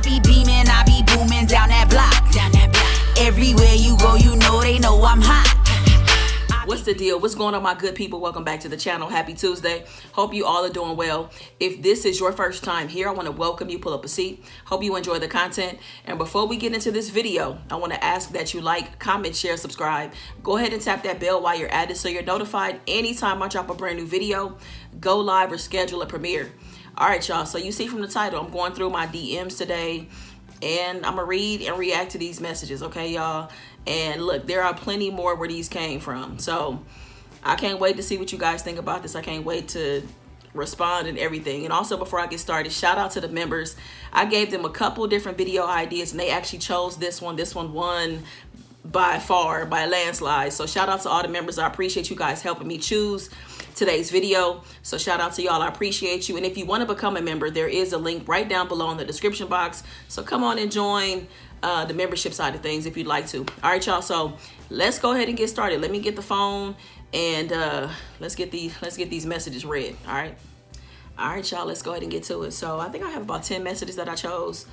be beaming, I be booming down that block. Everywhere you go, you know they know I'm hot. What's the deal? What's going on, my good people? Welcome back to the channel. Happy Tuesday. Hope you all are doing well. If this is your first time here, I want to welcome you. Pull up a seat. Hope you enjoy the content. And before we get into this video, I want to ask that you like, comment, share, subscribe. Go ahead and tap that bell while you're at it so you're notified anytime I drop a brand new video, go live, or schedule a premiere. All right, y'all. So you see from the title, I'm going through my DMs today, and I'm going to read and react to these messages, okay, y'all? And look, there are plenty more where these came from. So I can't wait to see what you guys think about this. I can't wait to respond and everything. And also, before I get started, shout out to the members. I gave them a couple different video ideas, and they actually chose this one. This one won by far, by a landslide. So shout out to all the members. I appreciate you guys helping me choose today's video. So shout out to y'all. I appreciate you. And if you want to become a member, there is a link right down below in the description box. So come on and join the membership side of things if you'd like to. All right, y'all. So let's go ahead and get started. Let me get the phone and let's get these messages read. All right, y'all. Let's go ahead and get to it. So I think I have about 10 messages that I chose.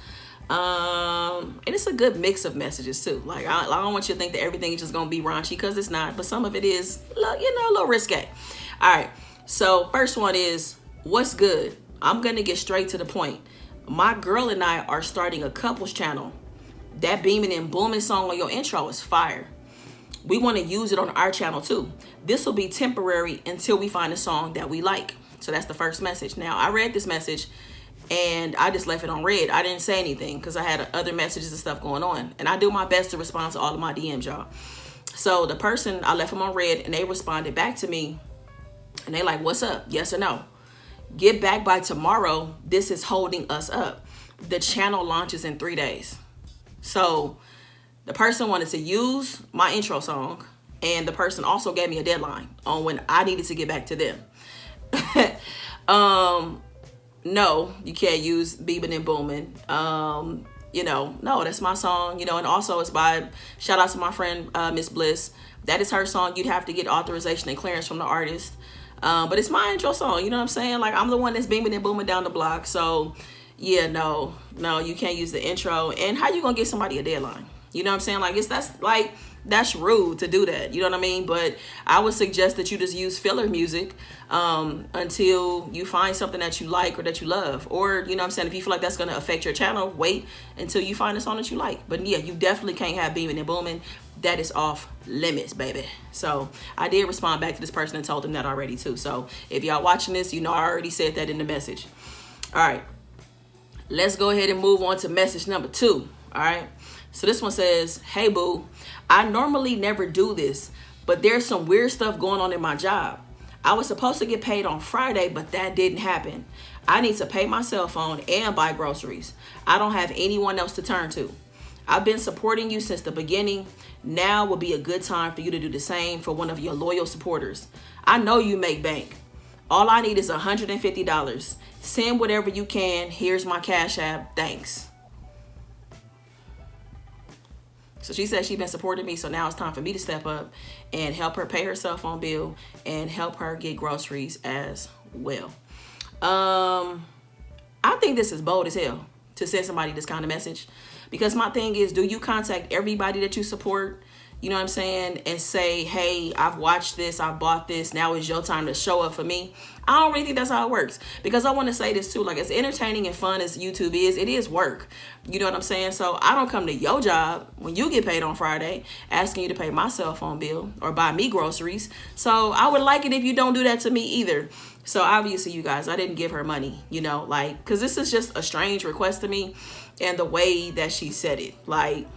And it's a good mix of messages too. Like I don't want you to think that everything is just gonna be raunchy, because it's not, but some of it is, a little risque. All right, so first one is, what's good? I'm gonna get straight to the point. My girl and I are starting a couples channel. That beaming and booming song on your intro is fire. We want to use it on our channel too. This will be temporary until we find a song that we like. So that's the first message. Now, I read this message and I just left it on read. I didn't say anything because I had other messages and stuff going on. And I do my best to respond to all of my DMs, y'all. So the person, I left them on read, and they responded back to me. And they like, what's up? Yes or no? Get back by tomorrow. This is holding us up. The channel launches in 3 days. So the person wanted to use my intro song, and the person also gave me a deadline on when I needed to get back to them. No, you can't use Beaming and Booming. No, that's my song, and also it's by, shout out to my friend, Miss Bliss. That is her song. You'd have to get authorization and clearance from the artist. But it's my intro song, you know what I'm saying? Like, I'm the one that's beaming and booming down the block. So yeah, no, you can't use the intro. And how you gonna get somebody a deadline? You know what I'm saying? Like, that's rude to do that. You know what I mean? But I would suggest that you just use filler music until you find something that you like or that you love. Or, you know what I'm saying, if you feel like that's going to affect your channel, wait until you find a song that you like. But yeah, you definitely can't have beaming and booming. That is off limits, baby. So I did respond back to this person and told them that already too. So if y'all watching this, I already said that in the message. All right, let's go ahead and move on to message number 2. All right. So this one says, hey, boo, I normally never do this, but there's some weird stuff going on in my job. I was supposed to get paid on Friday, but that didn't happen. I need to pay my cell phone and buy groceries. I don't have anyone else to turn to. I've been supporting you since the beginning. Now would be a good time for you to do the same for one of your loyal supporters. I know you make bank. All I need is $150. Send whatever you can. Here's my Cash App. Thanks. So she said she's been supporting me, so now it's time for me to step up and help her pay her cell phone bill and help her get groceries as well. I think this is bold as hell to send somebody this kind of message, because my thing is, do you contact everybody that you support, you know what I'm saying, and say, hey, I've watched this, I bought this, now it's your time to show up for me? I don't really think that's how it works, because I want to say this too, like, as entertaining and fun as YouTube is, it is work. You know what I'm saying? So I don't come to your job when you get paid on Friday asking you to pay my cell phone bill or buy me groceries. So I would like it if you don't do that to me either. So obviously, you guys, I didn't give her money, because this is just a strange request to me, and the way that she said it, like,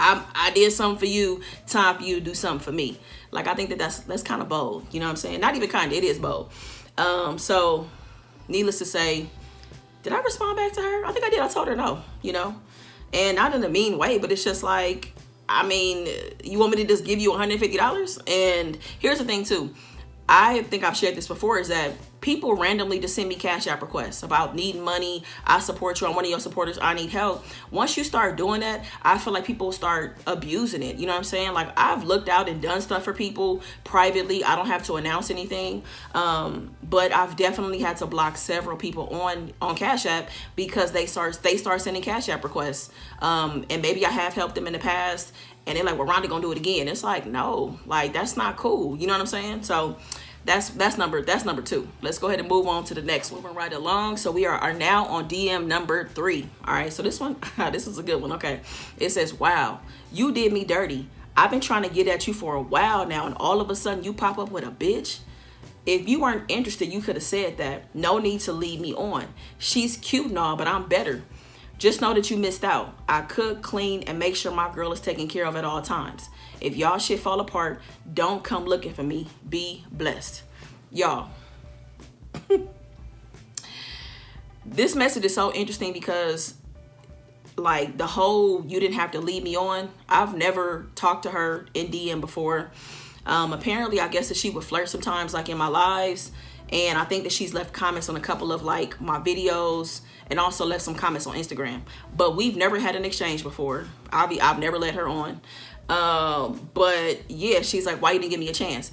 I did something for you, time for you to do something for me. Like, I think that's kind of bold. You know what I'm saying? Not even kind of, it is bold. So needless to say, did I respond back to her? I think I did. I told her no, and not in a mean way, but it's just like, I mean, you want me to just give you $150? And here's the thing too. I think I've shared this before, is that people randomly just send me Cash App requests about needing money. I support you, I'm one of your supporters, I need help. Once you start doing that, I feel like people start abusing it. You know what I'm saying? Like, I've looked out and done stuff for people privately. I don't have to announce anything. But I've definitely had to block several people on Cash App because they start sending Cash App requests. And maybe I have helped them in the past, and they're like, well, Rhonda gonna do it again. It's like, no, like, that's not cool. You know what I'm saying? So that's number 2. Let's go ahead and move on to the next one. Moving right along. So we are now on DM number 3. All right. So this one, this is a good one. Okay. It says, wow, you did me dirty. I've been trying to get at you for a while now, and all of a sudden you pop up with a bitch. If you weren't interested, you could have said that. No need to lead me on. She's cute and all, but I'm better. Just know that you missed out. I cook, clean, and make sure my girl is taken care of at all times. If y'all shit fall apart, don't come looking for me. Be blessed. Y'all. This message is so interesting because, like, the whole you didn't have to lead me on, I've never talked to her in DM before. Apparently, I guess that she would flirt sometimes, like, in my lives. And I think that she's left comments on a couple of, like, my videos, and also left some comments on Instagram. But we've never had an exchange before. I've never let her on. But yeah, she's like, why you didn't give me a chance?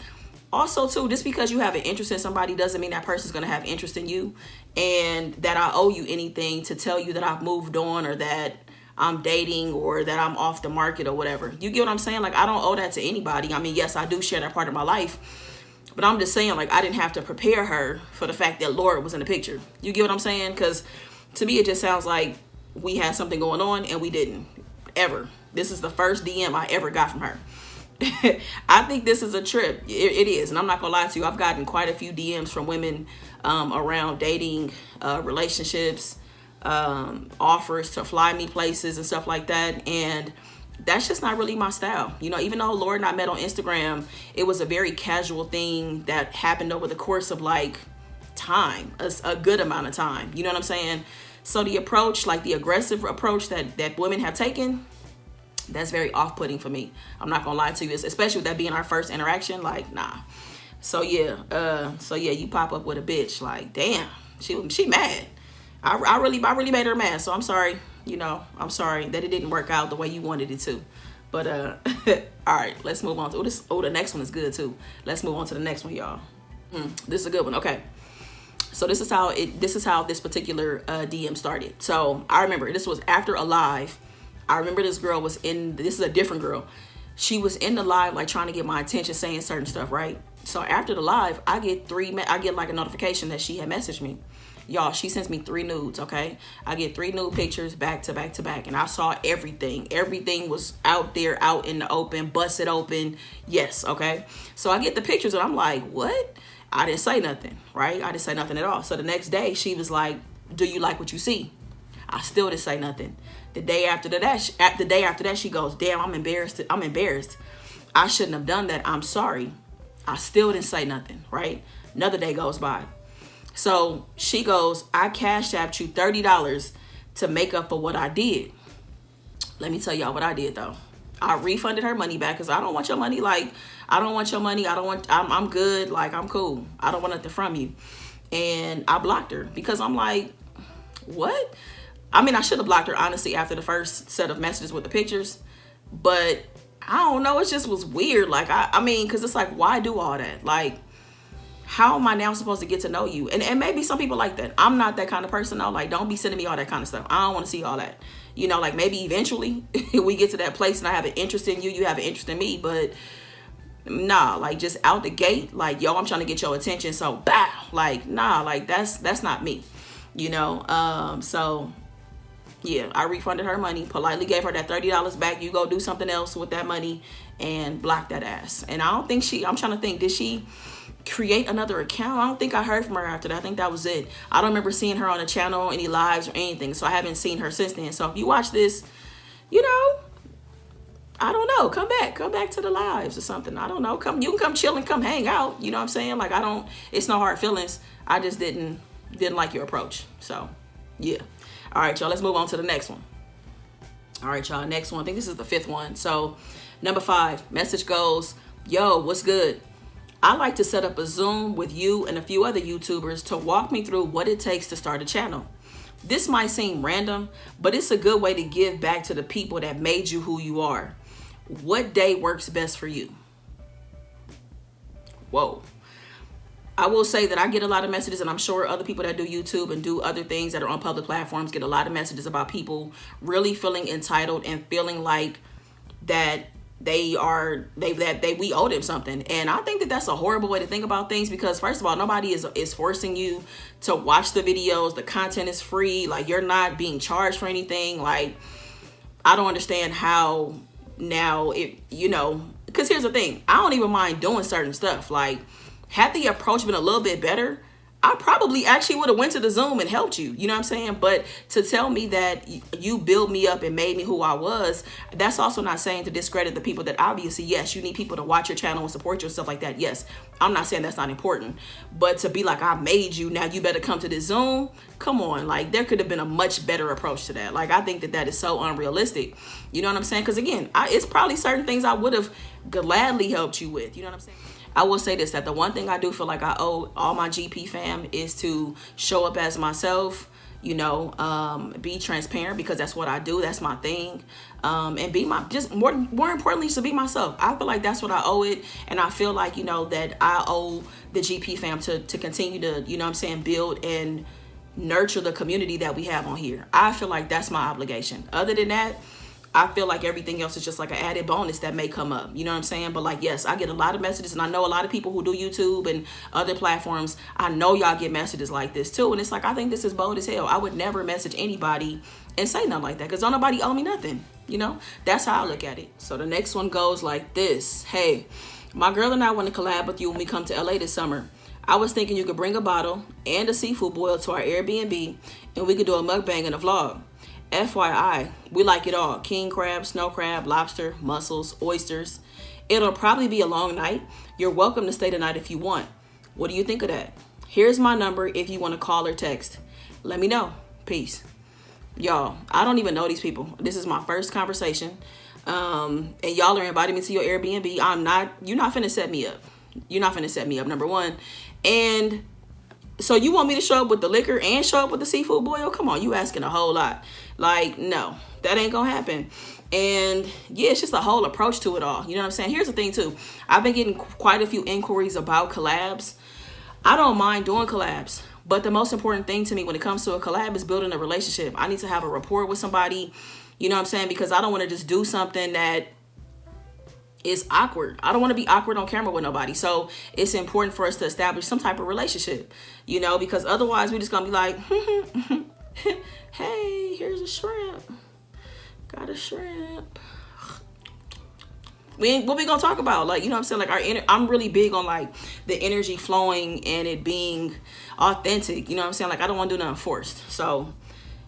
Also, too, just because you have an interest in somebody doesn't mean that person's going to have interest in you, and that I owe you anything to tell you that I've moved on, or that I'm dating, or that I'm off the market, or whatever. You get what I'm saying? Like, I don't owe that to anybody. I mean, yes, I do share that part of my life, but I'm just saying, like, I didn't have to prepare her for the fact that Laura was in the picture. You get what I'm saying? Because to me, it just sounds like we had something going on and we didn't, ever. This is the first DM I ever got from her. I think this is a trip. It is. And I'm not going to lie to you. I've gotten quite a few DMs from women around dating, relationships, offers to fly me places and stuff like that. And that's just not really my style. You know, even though Laura and I met on Instagram, it was a very casual thing that happened over the course of, like, time, a good amount of time. You know what I'm saying? So the approach, like the aggressive approach that women have taken, that's very off-putting for me. I'm not gonna lie to you, especially with that being our first interaction. Like, nah. So yeah, you pop up with a bitch. Like, damn, she mad. I really made her mad. So I'm sorry. You know, I'm sorry that it didn't work out the way you wanted it to. But all right, let's move on to the next one is good too. Let's move on to the next one, y'all. This is a good one. Okay. So this is how this particular DM started. So I remember this was after a live. I remember this girl was this is a different girl. She was in the live, like, trying to get my attention, saying certain stuff, right? So after the live, I get like a notification that she had messaged me. Y'all, she sends me 3 nudes, okay? I get 3 nude pictures back to back to back, and I saw everything. Everything was out there, out in the open, busted open. Yes, okay? So I get the pictures, and I'm like, what? I didn't say nothing, right? I didn't say nothing at all. So the next day, she was like, do you like what you see? I still didn't say nothing. The day after that, she goes, damn, I'm embarrassed. I shouldn't have done that. I'm sorry. I still didn't say nothing, right? Another day goes by. So she goes, I cashed apped you $30 to make up for what I did. Let me tell y'all what I did, though. I refunded her money back because I don't want your money. Like, I don't want your money. I'm good. Like, I'm cool. I don't want nothing from you. And I blocked her because I'm like, what? I mean, I should have blocked her, honestly, after the first set of messages with the pictures. But I don't know. It just was weird. Like, I mean, because it's like, why do all that? Like, how am I now supposed to get to know you? And maybe some people like that. I'm not that kind of person, though. Like, don't be sending me all that kind of stuff. I don't want to see all that. You know, like, maybe eventually we get to that place and I have an interest in you, you have an interest in me. But nah, like, just out the gate, like, yo, I'm trying to get your attention. So, bow. Like, nah, like, that's not me. You know? So, yeah, I refunded her money, politely gave her that $30 back. You go do something else with that money, and block that ass. And I don't think I'm trying to think, did she create another account? I don't think I heard from her after that. I think that was it. I don't remember seeing her on the channel, any lives or anything. So I haven't seen her since then. So if you watch this, you know, I don't know, come back to the lives or something. I don't know. You can come chill and come hang out. You know what I'm saying? Like, it's no hard feelings. I just didn't like your approach. So yeah. All right, y'all, let's move on to the next one. All right, y'all, next one. I think this is the 5th one. So number 5, message goes, yo, what's good? I like to set up a Zoom with you and a few other YouTubers to walk me through what it takes to start a channel. This might seem random, but it's a good way to give back to the people that made you who you are. What day works best for you? Whoa. I will say that I get a lot of messages, and I'm sure other people that do YouTube and do other things that are on public platforms get a lot of messages about people really feeling entitled and feeling like that we owe them something. And I think that that's a horrible way to think about things, because first of all, nobody is forcing you to watch the videos. The content is free. Like, you're not being charged for anything. Like, I don't understand how now because here's the thing, I don't even mind doing certain stuff. Like, had the approach been a little bit better, I probably actually would have went to the Zoom and helped you. You know what I'm saying? But to tell me that you built me up and made me who I was, that's also not saying to discredit the people that obviously, yes, you need people to watch your channel and support you and stuff like that. Yes, I'm not saying that's not important. But to be like, I made you, now you better come to the Zoom. Come on. Like, there could have been a much better approach to that. Like, I think that is so unrealistic. You know what I'm saying? Because again, it's probably certain things I would have gladly helped you with. You know what I'm saying? I will say this, that the one thing I do feel like I owe all my GP fam is to show up as myself, be transparent, because that's what I do. That's my thing. And be more importantly, to be myself. I feel like that's what I owe it. And I feel like, that I owe the GP fam to continue to, build and nurture the community that we have on here. I feel like that's my obligation. Other than that, I feel like everything else is just like an added bonus that may come up. You know what I'm saying? But like, yes, I get a lot of messages, and I know a lot of people who do YouTube and other platforms. I know y'all get messages like this too. And it's like, I think this is bold as hell. I would never message anybody and say nothing like that, because don't nobody owe me nothing. That's how I look at it. So the next one goes like this. Hey, my girl and I want to collab with you when we come to LA this summer. I was thinking you could bring a bottle and a seafood boil to our Airbnb, and we could do a mukbang and a vlog. FYI, we like it all. King crab, snow crab, lobster, mussels, oysters. It'll probably be a long night. You're welcome to stay the night if you want. What do you think of that? Here's my number if you want to call or text. Let me know. Peace. Y'all, I don't even know these people. This is my first conversation. And y'all are inviting me to your Airbnb. You're not finna set me up. You're not finna set me up, number one. And so you want me to show up with the liquor and show up with the seafood boil? Come on, you asking a whole lot. Like, no, that ain't gonna happen. And yeah, it's just a whole approach to it all. You know what I'm saying? Here's the thing too. I've been getting quite a few inquiries about collabs. I don't mind doing collabs, but the most important thing to me when it comes to a collab is building a relationship. I need to have a rapport with somebody, you know what I'm saying? Because I don't want to just do something that is awkward. I don't want to be awkward on camera with nobody. So it's important for us to establish some type of relationship, because otherwise we're just gonna be like, hey, here's a shrimp. Got a shrimp. What we gonna talk about? Like, you know what I'm saying? Like, I'm really big on like the energy flowing and it being authentic. You know what I'm saying? Like, I don't want to do nothing forced. So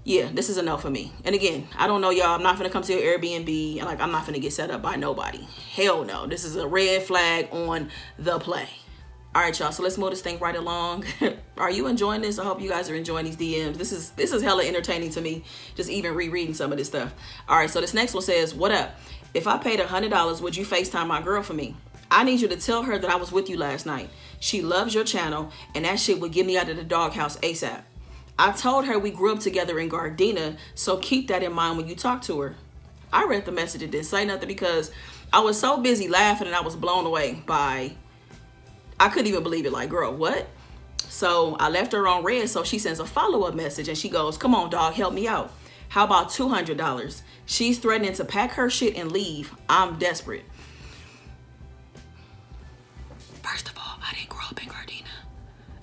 yeah, this is a no for me. And again, I don't know y'all. I'm not gonna come to your Airbnb and like, I'm not gonna get set up by nobody. Hell no. This is a red flag on the play. All right, y'all. So let's move this thing right along. Are you enjoying this? I hope you guys are enjoying these DMs. This is hella entertaining to me. Just even rereading some of this stuff. All right. So this next one says, what up? If I paid $100, would you FaceTime my girl for me? I need you to tell her that I was with you last night. She loves your channel, and that shit would get me out of the doghouse ASAP. I told her we grew up together in Gardena, so keep that in mind when you talk to her. I read the message and didn't say nothing because I was so busy laughing and I was blown away by, I couldn't even believe it. Like, girl, what? So I left her on red, so she sends a follow-up message and she goes, come on, dog, help me out. How about $200? She's threatening to pack her shit and leave. I'm desperate. First of all, I didn't grow up in Gardena.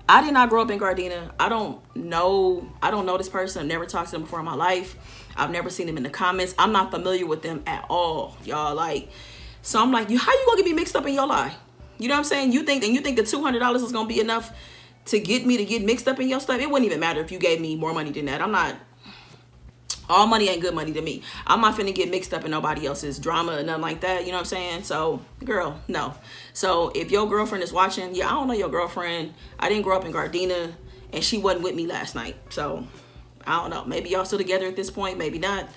I did not grow up in Gardena. I don't know this person. I've never talked to them before in my life. I've never seen them in the comments. I'm not familiar with them at all, y'all. Like, so I'm like, how you gonna get me mixed up in your lie? You know what I'm saying? You think the $200 is gonna be enough to get me to get mixed up in your stuff? It wouldn't even matter if you gave me more money than that. All money ain't good money to me. I'm not finna get mixed up in nobody else's drama or nothing like that. You know what I'm saying? So, girl, no. So, if your girlfriend is watching, yeah, I don't know your girlfriend. I didn't grow up in Gardena, and she wasn't with me last night. So, I don't know. Maybe y'all still together at this point. Maybe not.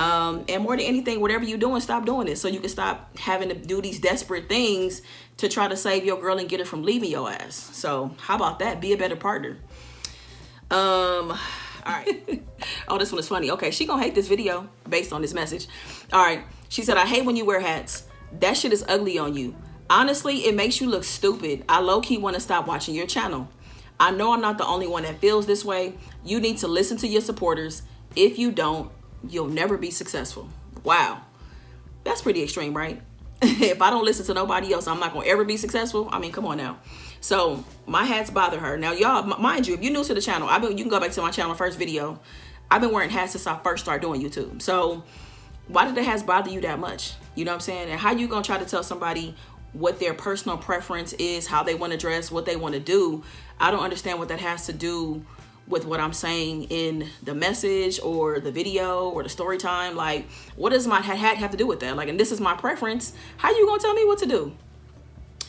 And more than anything, whatever you're doing, stop doing it so you can stop having to do these desperate things to try to save your girl and get her from leaving your ass. So how about that? Be a better partner. All right. Oh, this one is funny. Okay, she gonna hate this video based on this message. All right. She said, I hate when you wear hats. That shit is ugly on you. Honestly, it makes you look stupid. I low-key want to stop watching your channel. I know I'm not the only one that feels this way. You need to listen to your supporters. If you don't, you'll never be successful. Wow. That's pretty extreme, right? If I don't listen to nobody else, I'm not going to ever be successful. I mean, come on now. So my hats bother her. Now, y'all, mind you, if you're new to the channel, you can go back to my channel, first video. I've been wearing hats since I first started doing YouTube. So why did the hats bother you that much? You know what I'm saying? And how you going to try to tell somebody what their personal preference is, how they want to dress, what they want to do? I don't understand what that has to do with what I'm saying in the message or the video or the story time. Like, what does my hat have to do with that? Like, and this is my preference. How you gonna tell me what to do?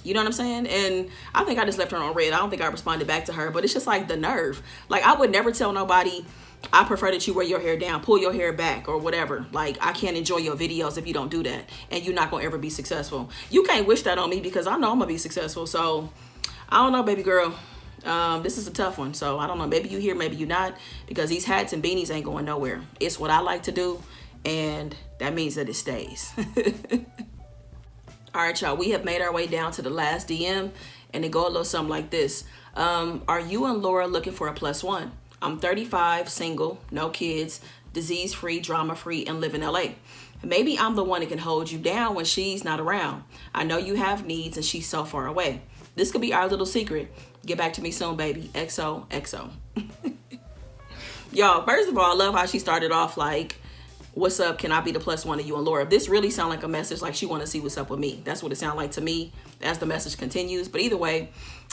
You know what I'm saying? And I think I just left her on red. I don't think I responded back to her, but it's just like the nerve. Like, I would never tell nobody, I prefer that you wear your hair down, pull your hair back, or whatever. Like, I can't enjoy your videos if you don't do that, and you're not gonna ever be successful. You can't wish that on me because I know I'm gonna be successful. So I don't know, baby girl. This is a tough one. So I don't know, maybe you here, maybe you not, because these hats and beanies ain't going nowhere. It's what I like to do, and that means that it stays. All right, y'all, we have made our way down to the last DM, and it go a little something like this. Are you and Laura looking for a +1? I'm 35, single, no kids, disease-free, drama-free, and live in LA. Maybe I'm the one that can hold you down when she's not around. I know you have needs and she's so far away. This could be our little secret. Get back to me soon, baby. XOXO. Y'all, first of all, I love how she started off like, what's up? Can I be the +1 to you and Laura? This really sounds like a message like she want to see what's up with me. That's what it sounds like to me as the message continues. But either way,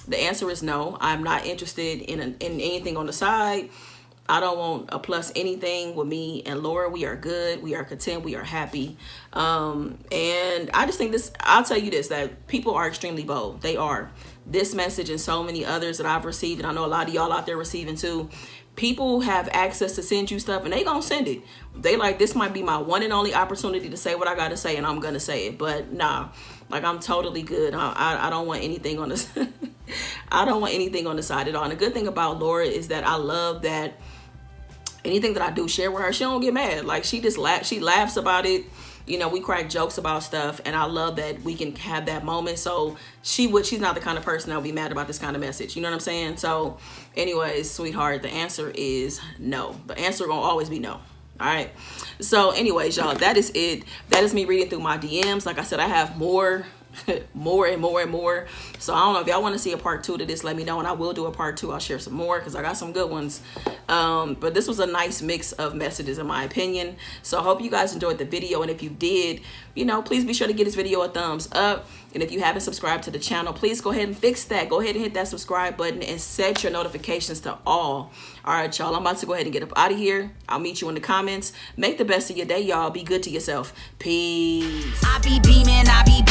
the answer is no. I'm not interested in anything on the side. I don't want a plus anything with me and Laura. We are good. We are content. We are happy. And I just think this, I'll tell you this, that people are extremely bold. They are. This message and so many others that I've received, and I know a lot of y'all out there receiving too, people have access to send you stuff and they gonna send it. They like, this might be my one and only opportunity to say what I gotta say, and I'm gonna say it. But nah, like, I'm totally good. I don't want anything on this. I don't want anything on the side at all. And the good thing about Laura is that I love that anything that I do share with her, she don't get mad. Like, she just she laughs about it. You know, we crack jokes about stuff, and I love that we can have that moment. So she's not the kind of person that would be mad about this kind of message. You know what I'm saying? So anyways, sweetheart, the answer is no. The answer gonna always be no. All right. So anyways, y'all, that is it. That is me reading through my DMs. Like I said, I have more and more. So I don't know if y'all want to see a part 2 to this, let me know, and I will do a part 2. I'll share some more because I got some good ones. But this was a nice mix of messages in my opinion. So I hope you guys enjoyed the video, and if you did, you know, please be sure to give this video a thumbs up. And if you haven't subscribed to the channel, please go ahead and fix that. Go ahead and hit that subscribe button and set your notifications to all. All right, y'all, I'm about to go ahead and get up out of here. I'll meet you in the comments. Make the best of your day, y'all. Be good to yourself. Peace. I be beaming, I be